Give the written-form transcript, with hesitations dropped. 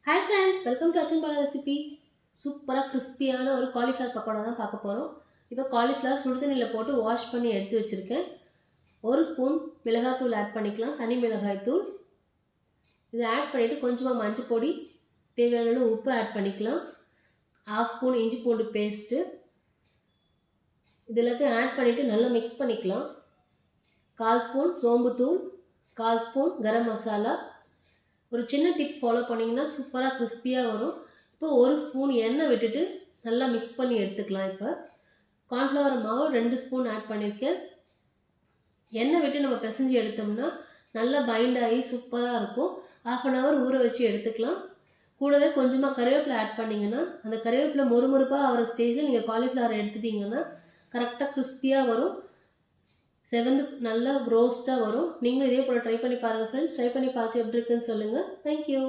Hi friends, welcome to Achan Bala recipe. சூப்பரா கிறிஸ்பியான ஒரு காலிஃப்ளவர் பக்கோடா தான் பார்க்க போறோம். இப்போ காலிஃப்ளவர் சுடு தண்ணில போட்டு வாஷ் பண்ணி எடுத்து வச்சிருக்கேன். 1 ஸ்பூன் மிளகாய் தூள் ஆட் பண்ணிக்கலாம், தனி மிளகாய் தூள். இத ஆட் பண்ணிட்டு கொஞ்சமா மஞ்சள் பொடி, தேவையான அளவு உப்பு ஆட் பண்ணிக்கலாம். 1/2 ஸ்பூன் இஞ்சி பூண்டு பேஸ்ட். இதெல்லாம் ஆட் பண்ணிட்டு நல்லா mix பண்ணிக்கலாம். 1/4 ஸ்பூன் சோம்பு தூள், 1/4 ஸ்பூன் கரம் மசாலா. ஒரு சின்ன டிப் ஃபாலோ பண்ணீங்கன்னா சூப்பரா கிறிஸ்பியா வரும். இப்போ 1 ஸ்பூன் எண்ணெய் விட்டுட்டு நல்லா mix பண்ணி எடுத்துக்கலாம். இப்போ கார்ன்ஃப்ளவர் மாவு 2 ஸ்பூன் ஆட் பண்ணிருக்கேன். எண்ணெய் விட்டு நம்ம பிசைஞ்சு எடுத்தோம்னா நல்லா பைண்ட் ஆகி சூப்பரா இருக்கும். 1/2 hour ஊற வச்சு எடுத்துக்கலாம். கூடவே கொஞ்சமா கறிவேப்பிலை ஆட் பண்ணீங்கன்னா அந்த கறிவேப்பிலை மொறுமொறுப்பா ஆகிற ஸ்டேஜில் நீங்கள் காலிஃப்ளவர் எடுத்துட்டீங்கன்னா கரெக்டாக கிறிஸ்பியா வரும். செவந்து நல்லா ரோஸ்ட்டாக வரும். நீங்களும் இதே போல் ட்ரை பண்ணி பாருங்கள் ஃப்ரெண்ட்ஸ். ட்ரை பண்ணி பார்த்து எப்படி இருக்குன்னு சொல்லுங்கள். தேங்க்யூ.